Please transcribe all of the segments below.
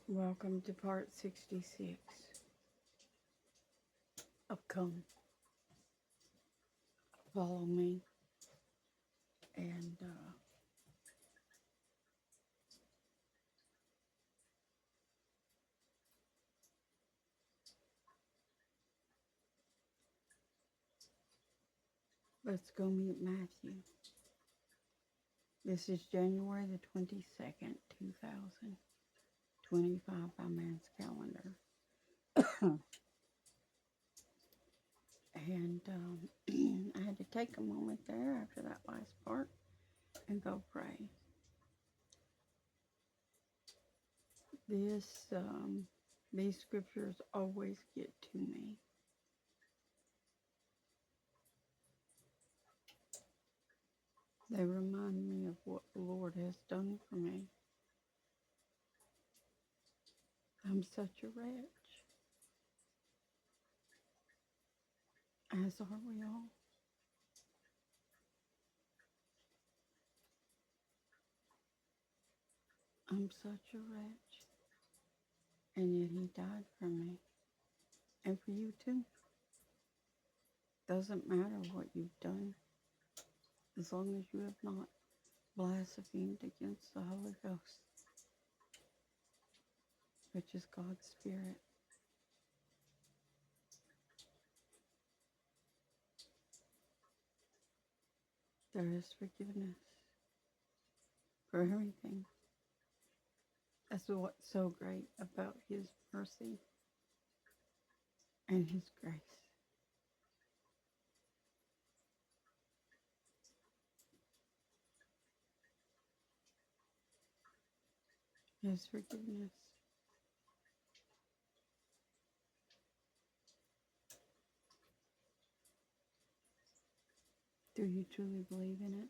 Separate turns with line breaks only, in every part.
Welcome to part 66 of Come Follow Me. And let's go meet Matthew. This is January the 22nd, 2025 by man's calendar. And I had to take a moment there after that last part and go pray. These scriptures always get to me. They remind me of what the Lord has done for me. I'm such a wretch, as are we all. I'm such a wretch, and yet he died for me, and for you too. Doesn't matter what you've done, as long as you have not blasphemed against the Holy Ghost, which is God's Spirit. There is forgiveness for everything. That's what's so great about his mercy and his grace. His forgiveness. Do you truly believe in it?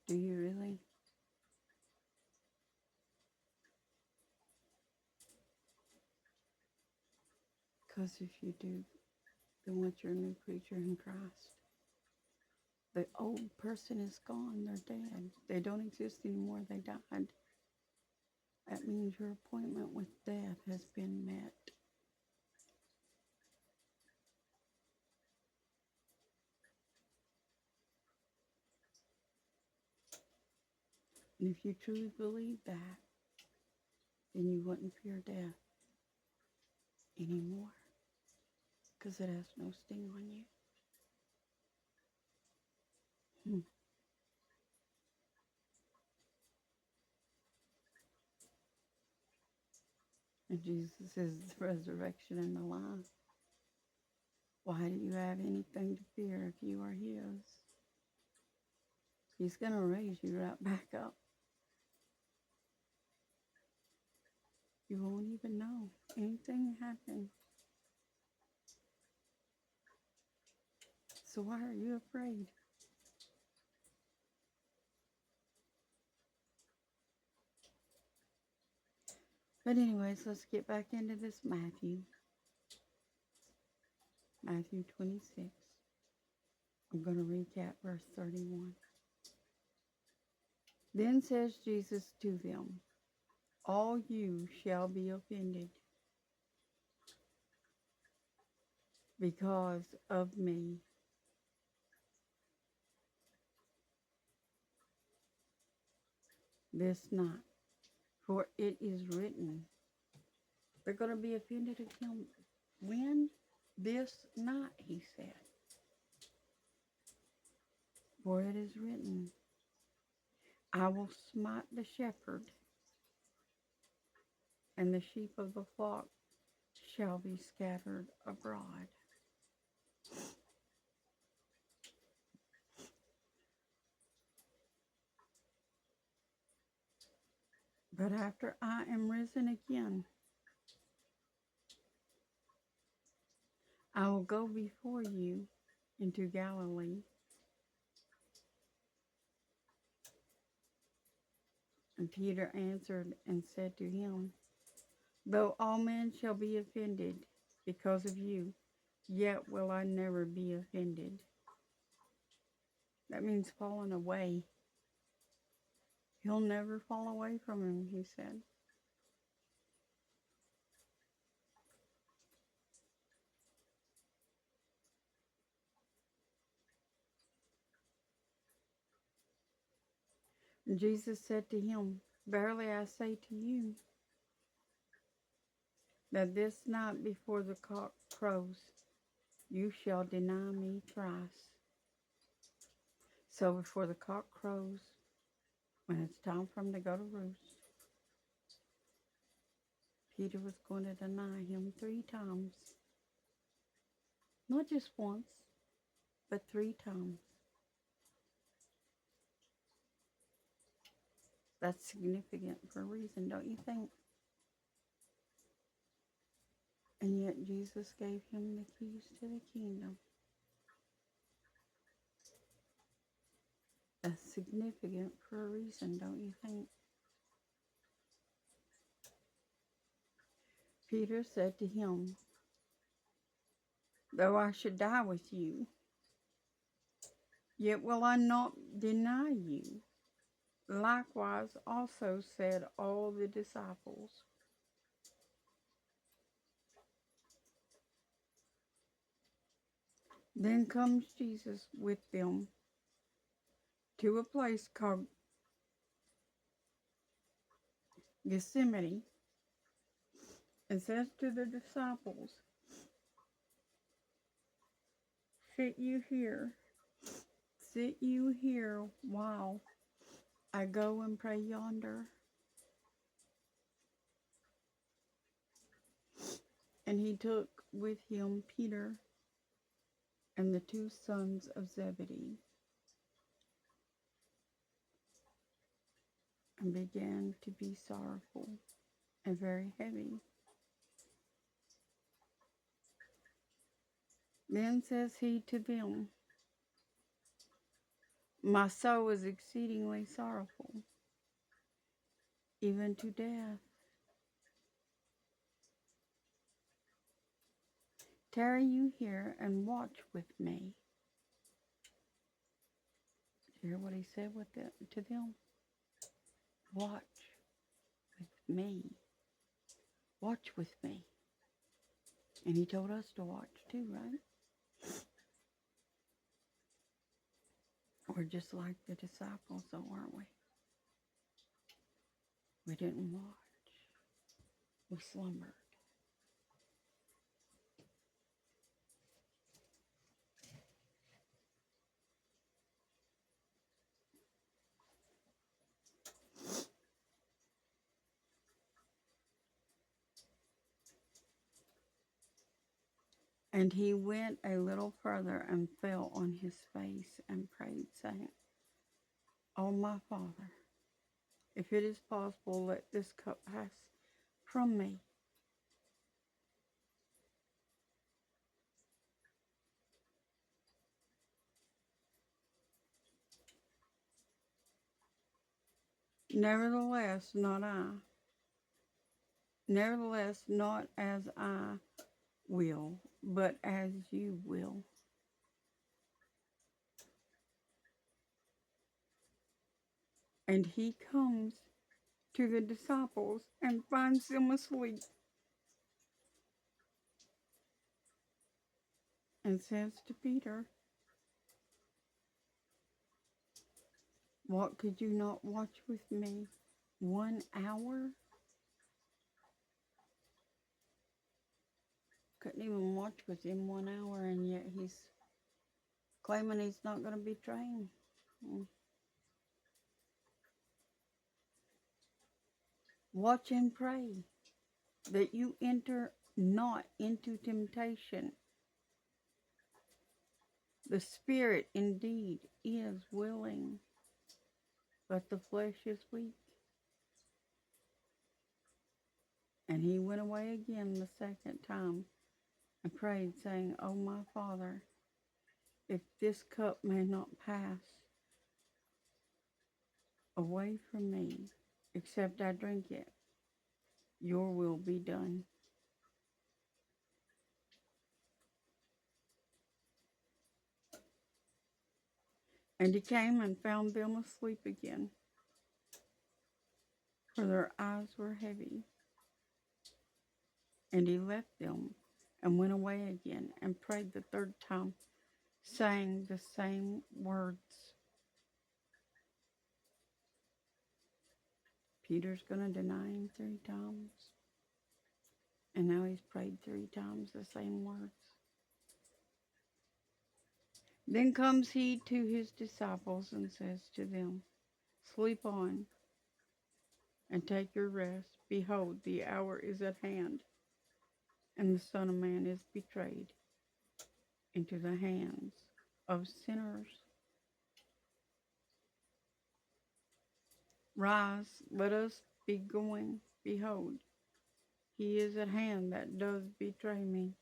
Do you really? Because if you do, then what, you're a new creature in Christ. The old person is gone. They're dead. They don't exist anymore. They died. That means your appointment with death has been met. And if you truly believe that, then you wouldn't fear death anymore, because it has no sting on you. And Jesus is the resurrection and the life. Why do you have anything to fear if you are his? He's going to raise you right back up. You won't even know anything happened. So why are you afraid? But anyways, let's get back into this Matthew 26. I'm going to recap verse 31. Then says Jesus to them, all you shall be offended because of me. This night, for it is written. They're going to be offended at him when? This night, he said. For it is written, I will smite the shepherd, and the sheep of the flock shall be scattered abroad. But after I am risen again, I will go before you into Galilee. And Peter answered and said to him, though all men shall be offended because of you, yet will I never be offended. That means falling away. He'll never fall away from him, he said. And Jesus said to him, Verily I say to you, that this night before the cock crows, you shall deny me thrice. So before the cock crows, when it's time for him to go to roost, Peter was going to deny him 3 times. Not just once, but 3 times. That's significant for a reason, don't you think? And yet Jesus gave him the keys to the kingdom. That's significant for a reason, don't you think? Peter said to him, Though I should die with you, yet will I not deny you. Likewise also said all the disciples. Then comes Jesus with them to a place called Gethsemane, and says to the disciples, Sit you here while I go and pray yonder. And he took with him Peter and the 2 sons of Zebedee, and began to be sorrowful and very heavy. Then says he to them, My soul is exceedingly sorrowful, even to death. Tarry you here and watch with me. Hear what he said to them? Watch with me. Watch with me. And he told us to watch too, right? We're just like the disciples, though, aren't we? We didn't watch. We slumbered. And he went a little further and fell on his face and prayed, saying, O my Father, if it is possible, let this cup pass from me. Nevertheless, not I. Nevertheless, not as I will, but as you will. And he comes to the disciples and finds them asleep, and says to Peter, What, could you not watch with me 1 hour? Couldn't even watch with him 1 hour, and yet he's claiming he's not going to betray him. Watch and pray that you enter not into temptation. The spirit indeed is willing, but the flesh is weak. And he went away again the 2nd time and prayed, saying, O my Father, if this cup may not pass away from me, except I drink it, your will be done. And he came and found them asleep again, for their eyes were heavy. And he left them and went away again and prayed the third time, saying the same words. Peter's going to deny him 3 times. And now he's prayed 3 times the same words. Then comes he to his disciples and says to them, sleep on and take your rest. Behold, the hour is at hand, and the Son of Man is betrayed into the hands of sinners. Rise, let us be going. Behold, he is at hand that does betray me.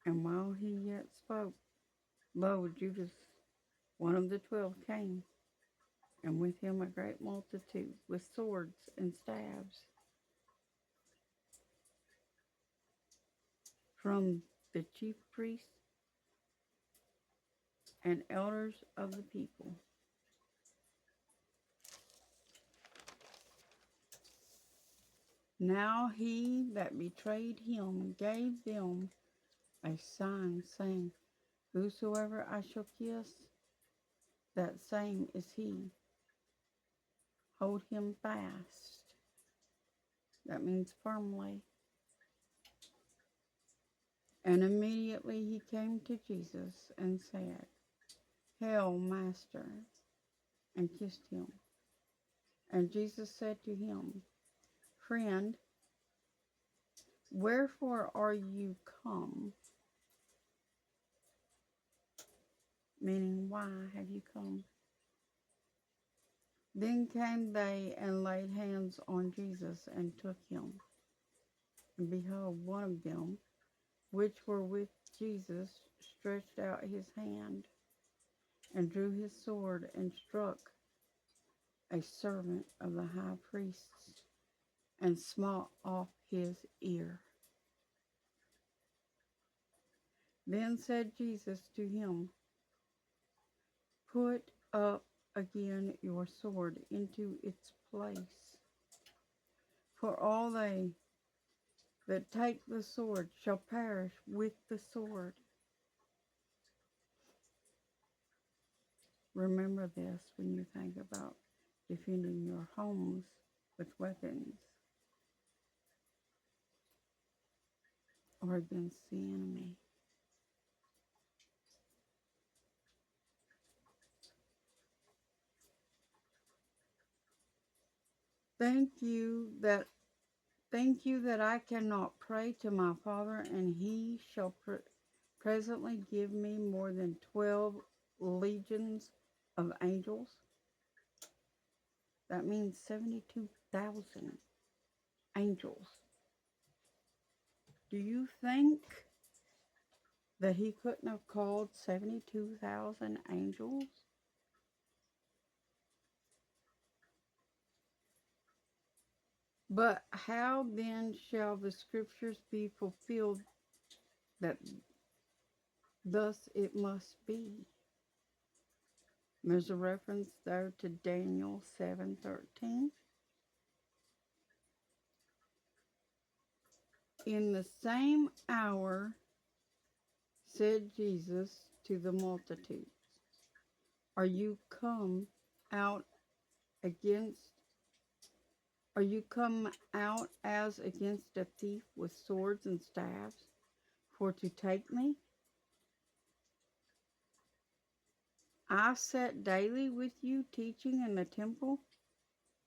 And while he yet spoke, lo, Judas, one of the 12, came, and with him a great multitude with swords and staves, from the chief priests and elders of the people. Now he that betrayed him gave them a sign, saying, whosoever I shall kiss, that same is he. Hold him fast. That means firmly. And immediately he came to Jesus and said, Hail, Master, and kissed him. And Jesus said to him, Friend, wherefore are you come? Meaning, why have you come? Then came they and laid hands on Jesus and took him. And behold, one of them, which were with Jesus, stretched out his hand and drew his sword and struck a servant of the high priest's and smote off his ear. Then said Jesus to him, Put up again your sword into its place. For all they that take the sword shall perish with the sword. Remember this when you think about defending your homes with weapons or against the enemy. Thank you that I cannot pray to my Father, and he shall presently give me more than 12 legions of angels. That means 72,000 angels. Do you think that he couldn't have called 72,000 angels? But how then shall the scriptures be fulfilled that thus it must be? There's a reference there to Daniel 7:13. In the same hour said Jesus to the multitude, Are you come out as against a thief with swords and staves for to take me? I sat daily with you teaching in the temple,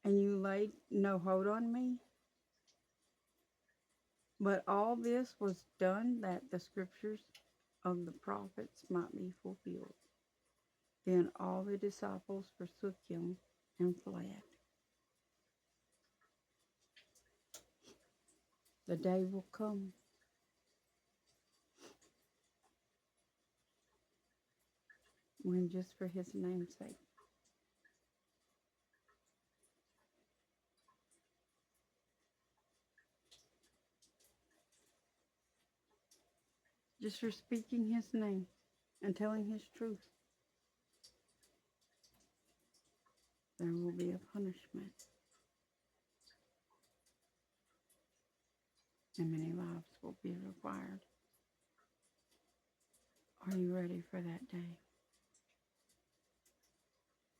and you laid no hold on me. But all this was done that the scriptures of the prophets might be fulfilled. Then all the disciples forsook him and fled. The day will come when, just for his name's sake, just for speaking his name and telling his truth, there will be a punishment, and many lives will be required. Are you ready for that day?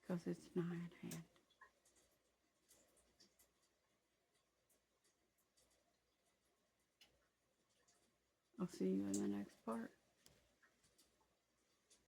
Because it's nigh at hand. I'll see you in the next part.